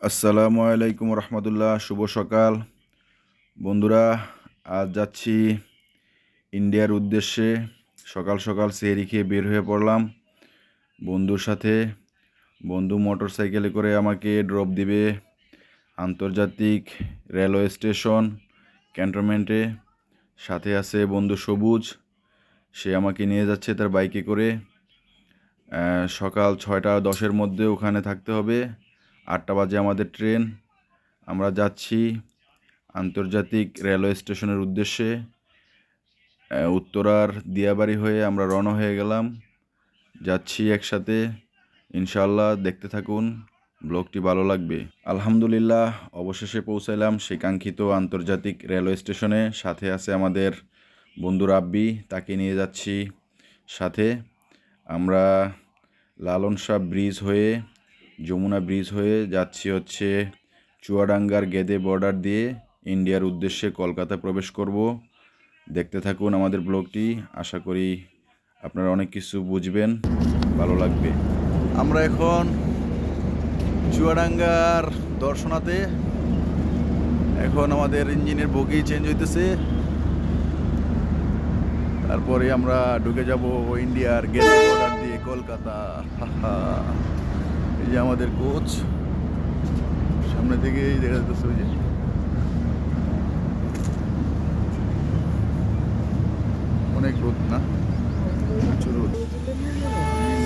আসসালামু আলাইকুম রহমতুল্লাহ। শুভ সকাল বন্ধুরা। আজ যাচ্ছি ইন্ডিয়ার উদ্দেশ্যে। সকাল সকাল সেহরি খেয়ে বের হয়ে পড়লাম বন্ধুর সাথে। বন্ধু মোটর সাইকেলে করে আমাকে ড্রপ দিবে আন্তর্জাতিক রেলওয়ে স্টেশন ক্যান্টনমেন্টে। সাথে আছে বন্ধু সবুজ, সে আমাকে নিয়ে যাচ্ছে তার বাইকে করে। সকাল 6:10-এর মধ্যে ওখানে থাকতে হবে। 8টা বাজে আমাদের ট্রেন। আমরা যাচ্ছি আন্তর্জাতিক রেলওয়ে স্টেশনের উদ্দেশ্যে। উত্তরার দিয়াবাড়ি হয়ে আমরা রওনা হয়ে গেলাম, যাচ্ছি একসাথে ইনশাআল্লাহ। দেখতে থাকুন, ব্লগটি ভালো লাগবে। আলহামদুলিল্লাহ, অবশেষে পৌঁছাইলাম সেই কাঙ্ক্ষিত আন্তর্জাতিক রেলওয়ে স্টেশনে। সাথে আছে আমাদের বন্ধু রাব্বি, তাকে নিয়ে যাচ্ছি সাথে। আমরা লালন শাহ ব্রিজ হয়ে, যমুনা ব্রিজ হয়ে যাচ্ছি হচ্ছে চুয়াডাঙ্গার গেদে বর্ডার দিয়ে ইন্ডিয়ার উদ্দেশ্যে কলকাতা প্রবেশ করব। দেখতে থাকুন আমাদের ব্লগটি, আশা করি আপনারা অনেক কিছু বুঝবেন, ভালো লাগবে। আমরা এখন চুয়াডাঙ্গার দর্শনাতে। এখন আমাদের ইঞ্জিনের বগি চেঞ্জ হইতেছে, তারপরে আমরা ঢুকে যাব ইন্ডিয়ার গেদে বর্ডার দিয়ে কলকাতা। এই যে আমাদের কোচ, সামনে থেকেই দেখা যাচ্ছে ওই যে অনেক রোদ না, প্রচুর রোদ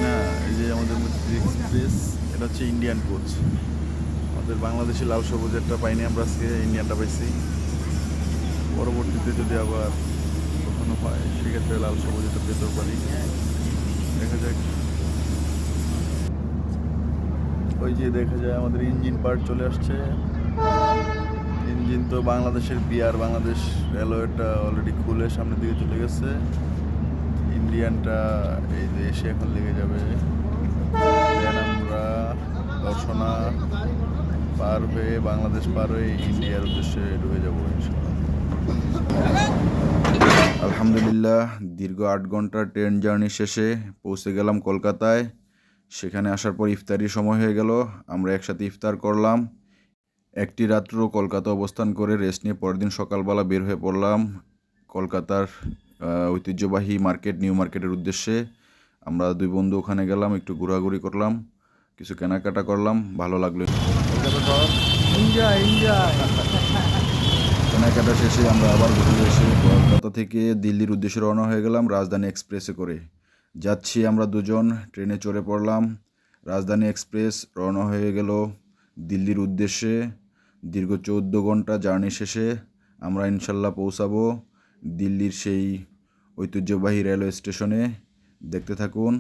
না। এই যে আমাদের মৈত্রী এক্সপ্রেস, এটা হচ্ছে ইন্ডিয়ান কোচ। আমাদের বাংলাদেশি লাল সবুজেরটা পাইনি আমরা, আজকে ইন্ডিয়ানটা পাইছি। পরবর্তীতে যদি আবার কখনো হয় সেক্ষেত্রে লাল সবুজেরটা পেতেও পারি, দেখা যাক। ওই যে দেখা যায় আমাদের ইঞ্জিন পার্ট চলে আসছে। ইঞ্জিন তো বাংলাদেশের বিআর বাংলাদেশ রেলওয়েটা অলরেডি খুলে সামনের দিকে চলে গেছে। ইন্ডিয়ানটা এই যে এসে এখন লেগে যাবে। দেন আমরা দর্শনা পার হয়ে, বাংলাদেশ পার হয়ে ইন্ডিয়ার উদ্দেশ্যে ঢুকে যাবো ইনশাআল্লাহ। আলহামদুলিল্লাহ, দীর্ঘ 8 ঘন্টার ট্রেন জার্নি শেষে পৌঁছে গেলাম কলকাতায়। সেখানে আসার পর ইফতারির সময় হয়ে গেল, আমরা একসাথে ইফতার করলাম। একটি রাত্র কলকাতা অবস্থান করে রেস্ট নিয়ে পরের দিন সকালবেলা বের হয়ে পড়লাম কলকাতার ঐতিহ্যবাহী মার্কেট, নিউ মার্কেটের উদ্দেশ্যে। আমরা দুই বন্ধু ওখানে গেলাম, একটু ঘোরাঘুরি করলাম, কিছু কেনাকাটা করলাম, ভালো লাগলো। কলকাতা শহর কেনাকাটা শেষে আমরা আবার ঘুরে এসে কলকাতা থেকে দিল্লির উদ্দেশ্যে রওনা হয়ে গেলাম রাজধানী এক্সপ্রেসে করে। যাচ্ছি আমরা দুজন, ট্রেনে চড়ে পড়লাম। রাজধানী এক্সপ্রেস রওনা হয়ে গেল দিল্লির উদ্দেশ্যে। দীর্ঘ 14 ঘন্টা জার্নি শেষে আমরা ইনশাল্লাহ পৌঁছাবো দিল্লির সেই ঐতিহ্যবাহী রেলওয়ে স্টেশনে। দেখতে থাকুন,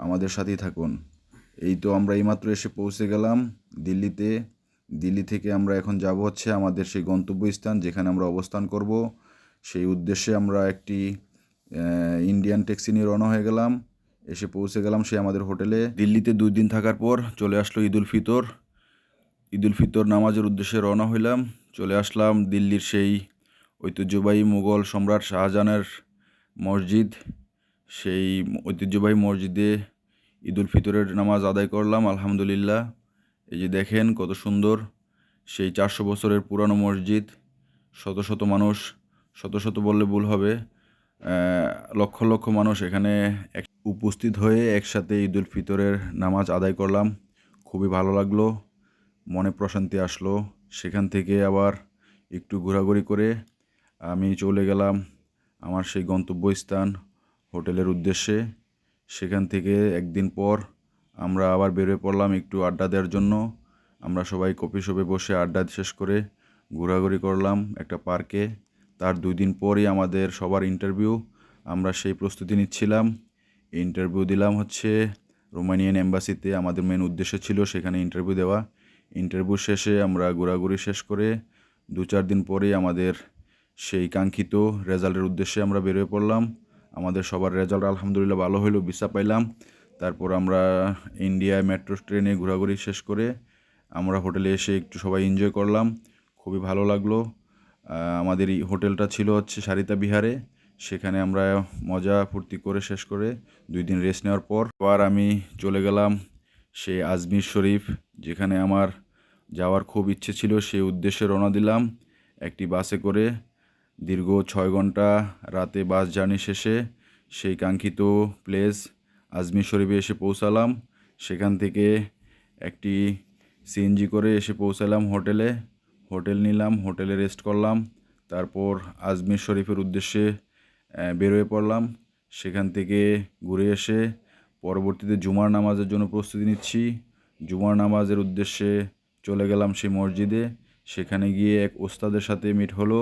আমাদের সাথেই থাকুন। এই তো আমরা এইমাত্র এসে পৌঁছে গেলাম দিল্লিতে। দিল্লি থেকে আমরা এখন যাব হচ্ছে আমাদের সেই গন্তব্যস্থান যেখানে আমরা অবস্থান করব। সেই উদ্দেশ্যে আমরা একটি ইন্ডিয়ান ট্যাক্সি নিয়ে রওনা হয়ে গেলাম। এসে পৌঁছে গেলাম সেই আমাদের হোটেলে। দিল্লিতে 2 দিন থাকার পর চলে আসলো ঈদুল ফিতর। ঈদুল ফিতর নামাজের উদ্দেশ্যে রওনা হইলাম। চলে আসলাম দিল্লির সেই ঐতিহ্যবাহী মুঘল সম্রাট শাহজাহানের মসজিদ। সেই ঐতিহ্যবাহী মসজিদে ঈদুল ফিতরের নামাজ আদায় করলাম আলহামদুলিল্লাহ। এই যে দেখেন কত সুন্দর সেই 400 বছরের পুরানো মসজিদ। শত শত মানুষ, শত শত বললে ভুল হবে, লক্ষ লক্ষ মানুষ এখানে উপস্থিত হয়ে একসাথে ঈদুল ফিতরের নামাজ আদায় করলাম। খুবই ভালো লাগলো, মনে প্রশান্তি আসলো। সেখান থেকে আবার একটু ঘোরাঘুরি করে আমি চলে গেলাম আমার সেই গন্তব্যস্থান হোটেলের উদ্দেশ্যে। সেখান থেকে একদিন পর আমরা আবার বেরোয় পড়লাম একটু আড্ডা দেওয়ার জন্য। আমরা সবাই কফি শপে বসে আড্ডা শেষ করে ঘোরাঘুরি করলাম একটা পার্কে। তার 2 দিন পরই আমাদের সবার ইন্টারভিউ। আমরা সেই প্রস্তুতি নিচ্ছিলাম। ইন্টারভিউ দিলাম হচ্ছে রোমানিয়ান এম্বাসিতে। আমাদের মেন উদ্দেশ্য ছিল সেখানে ইন্টারভিউ দেওয়া। ইন্টারভিউ শেষে আমরা ঘোরাঘুরি শেষ করে 2-4 দিন পরেই আমাদের সেই কাঙ্ক্ষিত রেজাল্টের উদ্দেশ্যে আমরা বেরোয় পড়লাম। আমাদের সবার রেজাল্ট আলহামদুলিল্লাহ ভালো হলো, ভিসা পাইলাম। তারপর আমরা ইন্ডিয়ায় মেট্রো ট্রেনে ঘোরাঘুরি শেষ করে আমরা হোটেলে এসে একটু সবাই এনজয় করলাম, খুবই ভালো লাগলো। আমাদের এই হোটেলটা ছিল হচ্ছে সারিতা বিহারে। সেখানে আমরা মজা ফুর্তি করে শেষ করে 2 দিন রেস্ট নেওয়ার পর আবার আমি চলে গেলাম সেই আজমির শরীফ, যেখানে আমার যাওয়ার খুব ইচ্ছে ছিল, সেই উদ্দেশ্যে রওনা দিলাম একটি বাসে করে। দীর্ঘ 6 ঘন্টা রাতে বাস জার্নি শেষে সেই কাঙ্ক্ষিত প্লেস আজমির শরীফে এসে পৌঁছালাম। সেখান থেকে একটি সিএনজি করে এসে পৌঁছালাম হোটেলে। হোটেল নিলাম, হোটেলে রেস্ট করলাম। তারপর আজমির শরীফের উদ্দেশ্যে বেরোয় পড়লাম। সেখান থেকে ঘুরে এসে পরবর্তীতে জুমার নামাজের জন্য প্রস্তুতি নিচ্ছি। জুমার নামাজের উদ্দেশ্যে চলে গেলাম সেই মসজিদে। সেখানে গিয়ে এক ওস্তাদের সাথে মিট হলো।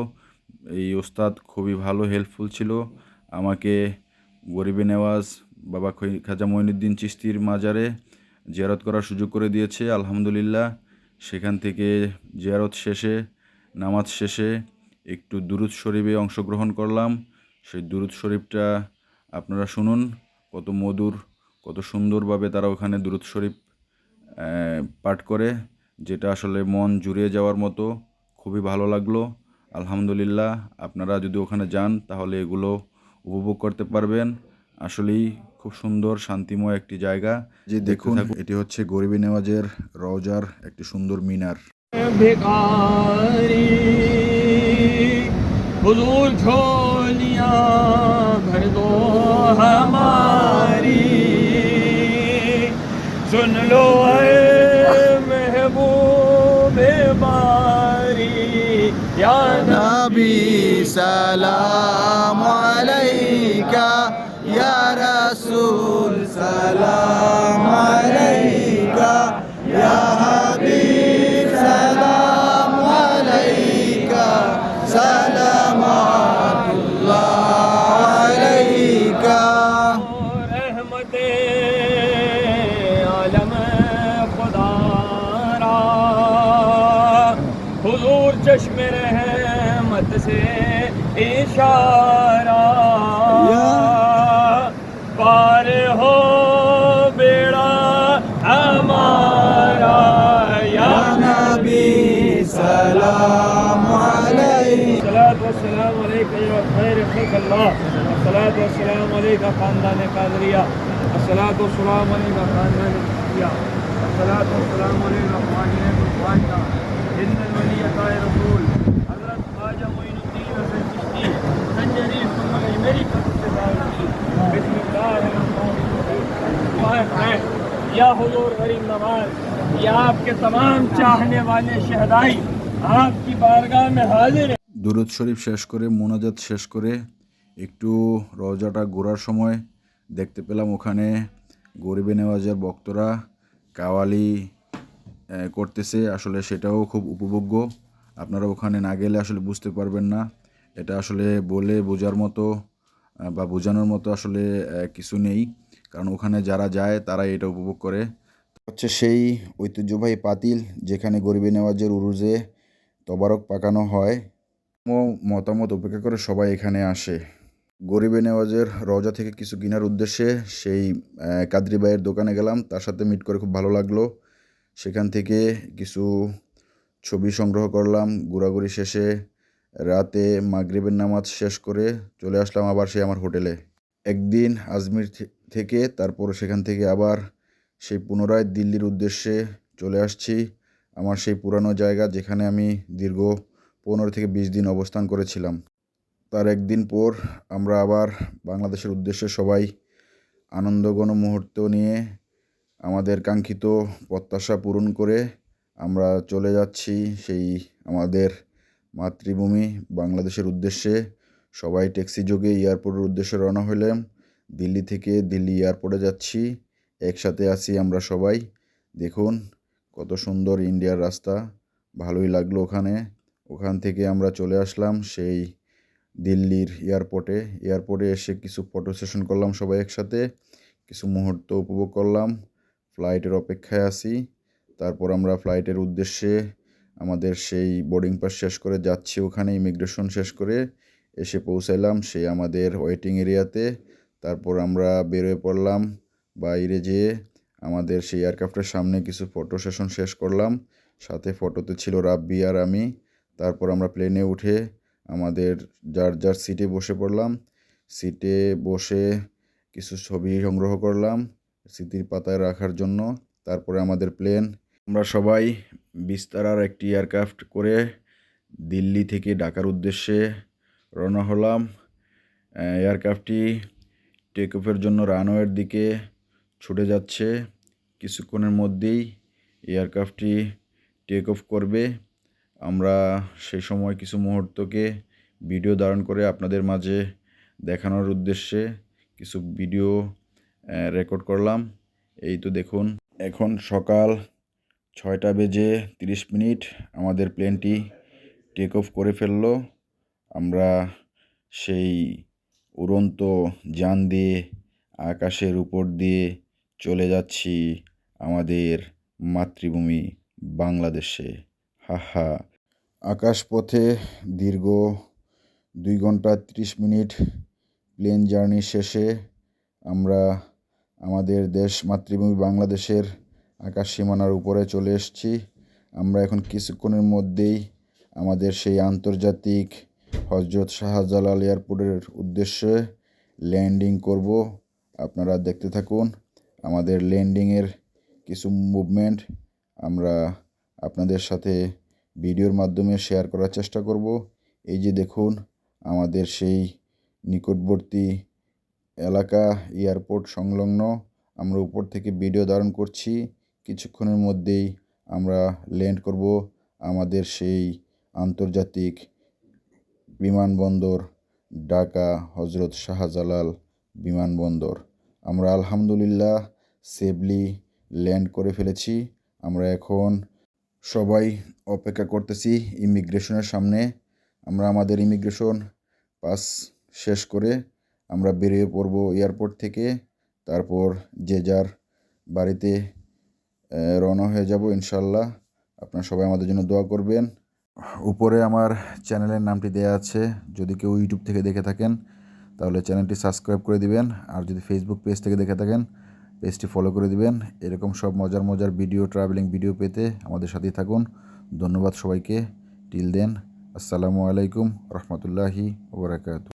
এই ওস্তাদ খুবই ভালো হেল্পফুল ছিল। আমাকে গরিবে নেওয়াজ বাবা খাজা মঈনুদ্দিন চিশতির মাজারে জিয়ারত করার সুযোগ করে দিয়েছে, আলহামদুলিল্লাহ। সেখান থেকে জিয়ারত শেষে, নামাজ শেষে একটু দুরূদ শরীফে অংশগ্রহণ করলাম। সেই দুরূদ শরীফটা আপনারা শুনুন, কত মধুর, কত সুন্দরভাবে তারা ওখানে দুরূদ শরীফ পাঠ করে, যেটা আসলে মন জুড়িয়ে যাওয়ার মতো। খুবই ভালো লাগলো, আলহামদুলিল্লাহ। আপনারা যদি ওখানে যান তাহলে এগুলো উপভোগ করতে পারবেন। আসলেই খুব সুন্দর শান্তিময় একটি জায়গা। যে দেখুন, এটি হচ্ছে গরিবে নেওয়াজের রওজার একটি সুন্দর মিনার। भिखारी हुजूर झोलियाँ भर दो हमारी, सुन लो ऐ महबूब बारी, या नबी सलाम अलैका, या रसूल सलाम अलैका, या हबीब सलाम अलैका, सलामतुल्लाह अलैका। रहमते आलम खुदारा हुजूर चश्मे रहमत से इशारा, पार हो बेड़ा हमारा, या नबी सलाम अलैका। सलात व सलाम अलैका या खैर खल्क़ अल्लाह, सलात व सलाम अलैका खानदान कादरिया, सलात व सलाम अलैका खानदान चिश्तिया, सलात व सलाम अलैका ख्वाजा ख्वाजा इन्नल वली अताए रसूल हज़रत ख्वाजा मोइनुद्दीन हसन चिश्ती संजरी सुन्नत मेरी कसम से दावती बिस्मिल्लाहिर्रहमानिर्रहीम। या हुजूर गरीब नवाज, या आपके तमाम चाहने वाले शहदाई आपकी बारगाह में हाजिर है। দুরূদ শরীফ শেষ করে, মোনাজাত শেষ করে একটু রওজাটা ঘোরার সময় দেখতে পেলাম ওখানে গরিবে নেওয়াজের ভক্তরা কাওয়ালি করতেছে। আসলে সেটাও খুব উপভোগ্য। আপনারা ওখানে না গেলে আসলে বুঝতে পারবেন না। এটা আসলে বলে বোঝার মতো বা বোঝানোর মতো আসলে কিছু নেই, কারণ ওখানে যারা যায় তারা এটা উপভোগ করে। হচ্ছে সেই ঐতিহ্যবাহী পাতিল যেখানে গরিবে নেওয়াজের উরুজে তবারক পাকানো হয়। মতামত উপেক্ষা করে সবাই এখানে আসে। গরিবে নেওয়াজের রওজা থেকে কিছু কেনার উদ্দেশ্যে সেই কাদরি ভাইয়ের দোকানে গেলাম, তার সাথে মিট করে খুব ভালো লাগলো। সেখান থেকে কিছু ছবি সংগ্রহ করলাম। ঘোরাঘুরি শেষে রাতে মাগরিবের নামাজ শেষ করে চলে আসলাম আবার সেই আমার হোটেলে। একদিন আজমির থেকে তারপর সেখান থেকে আবার সেই পুনরায় দিল্লির উদ্দেশ্যে চলে আসছি, আমার সেই পুরানো জায়গা যেখানে আমি দীর্ঘ 15 থেকে 20 দিন অবস্থান করেছিলাম। তার একদিন পর আমরা আবার বাংলাদেশের উদ্দেশ্যে সবাই আনন্দঘন মুহূর্ত নিয়ে আমাদের কাঙ্ক্ষিত প্রত্যাশা পূরণ করে আমরা চলে যাচ্ছি সেই আমাদের মাতৃভূমি বাংলাদেশের উদ্দেশ্যে। সবাই ট্যাক্সি যোগে এয়ারপোর্টের উদ্দেশ্যে রওনা হলাম। দিল্লি থেকে দিল্লি এয়ারপোর্টে যাচ্ছি, একসাথে আছি আমরা সবাই। দেখুন কত সুন্দর ইন্ডিয়ার রাস্তা, ভালোই লাগলো ওখানে। ওখান থেকে আমরা চলে আসলাম সেই দিল্লির এয়ারপোর্টে এসে কিছু ফটো সেশন করলাম সবাই একসাথে, কিছু মুহূর্ত উপভোগ করলাম। ফ্লাইটের অপেক্ষায় আছি। তারপর আমরা ফ্লাইটের উদ্দেশ্যে আমাদের সেই বোর্ডিং পাস শেষ করে যাচ্ছি, ওখানে ইমিগ্রেশন শেষ করে এসে পৌঁছাইলাম সেই আমাদের ওয়েটিং এরিয়াতে। তারপর আমরা বেরোয় পড়লাম বাইরে যেয়ে আমাদের সেই এয়ারক্রাফটের সামনে কিছু ফটো সেশন শেষ করলাম। সাথে ফটোতে ছিল রাব্বি আর আমি। তারপর আমরা প্লেনে উঠে আমাদের যার যার সিটে বসে পড়লাম। সিটে বসে কিছু ছবি সংগ্রহ করলাম স্মৃতির পাতায় রাখার জন্য। তারপরে আমাদের প্লেন আমরা সবাই বিস্তারার একটি এয়ারক্রাফট করে দিল্লি থেকে ঢাকার উদ্দেশ্যে রওনা হলাম। এয়ারক্রাফটটি টেক অফের জন্য রানওয়ের দিকে ছুটে যাচ্ছে। কিছুক্ষণের মধ্যেই এয়ারক্রাফটটি টেক অফ করবে। আমরা সেই সময় কিছু মুহূর্তকে ভিডিও ধারণ করে আপনাদের মাঝে দেখানোর উদ্দেশ্যে কিছু ভিডিও রেকর্ড করলাম। এই তো দেখুন, এখন সকাল 6:30 আমাদের প্লেনটি টেক অফ করে ফেললো। আমরা সেই উড়ন্ত যান দিয়ে আকাশের উপর দিয়ে চলে যাচ্ছি আমাদের মাতৃভূমি বাংলাদেশে। হা আকাশপথে দীর্ঘ 2 ঘন্টা 30 মিনিট প্লেন জার্নি শেষে আমরা আমাদের দেশ মাতৃভূমি বাংলাদেশের আকাশ সীমানার উপরে চলে এসেছি। আমরা এখন কিছুক্ষণের মধ্যেই আমাদের সেই আন্তর্জাতিক হজরত শাহজালাল এয়ারপোর্টের উদ্দেশ্যে ল্যান্ডিং করব। আপনারা দেখতে থাকুন আমাদের ল্যান্ডিংয়ের কিছু মুভমেন্ট আমরা আপনাদের সাথে ভিডিওর মাধ্যমে শেয়ার করার চেষ্টা করব। এই যে দেখুন আমাদের সেই নিকটবর্তী এলাকা এয়ারপোর্ট সংলগ্ন আমরা উপর থেকে ভিডিও ধারণ করছি। কিছুক্ষণের মধ্যেই আমরা ল্যান্ড করব আমাদের সেই আন্তর্জাতিক বিমানবন্দর ঢাকা হজরত শাহজালাল বিমানবন্দর। আমরা আলহামদুলিল্লাহ সেফলি ল্যান্ড করে ফেলেছি। আমরা এখন সবাই অপেক্ষা করতেছি ইমিগ্রেশনের সামনে। আমরা আমাদের ইমিগ্রেশন পাস শেষ করে আমরা বেরিয়ে পড়ব এয়ারপোর্ট থেকে। তারপর যে যার বাড়িতে রওনা হয়ে যাব ইনশাল্লাহ। আপনারা সবাই আমাদের জন্য দোয়া করবেন। উপরে আমার চ্যানেলের নামটি দেয়া আছে, যদি কেউ ইউটিউব থেকে দেখে থাকেন তাহলে চ্যানেলটি সাবস্ক্রাইব করে দিবেন, আর যদি ফেসবুক পেজ থেকে দেখে থাকেন পেজটি ফলো করে দিবেন। এরকম সব মজার ভিডিও, ট্রাভেলিং ভিডিও পেতে আমাদের সাথেই থাকুন। ধন্যবাদ সবাইকে। টিল দেন, আসসালামু আলাইকুম রহমতুল্লাহি ওয়া বারাকাতুহু।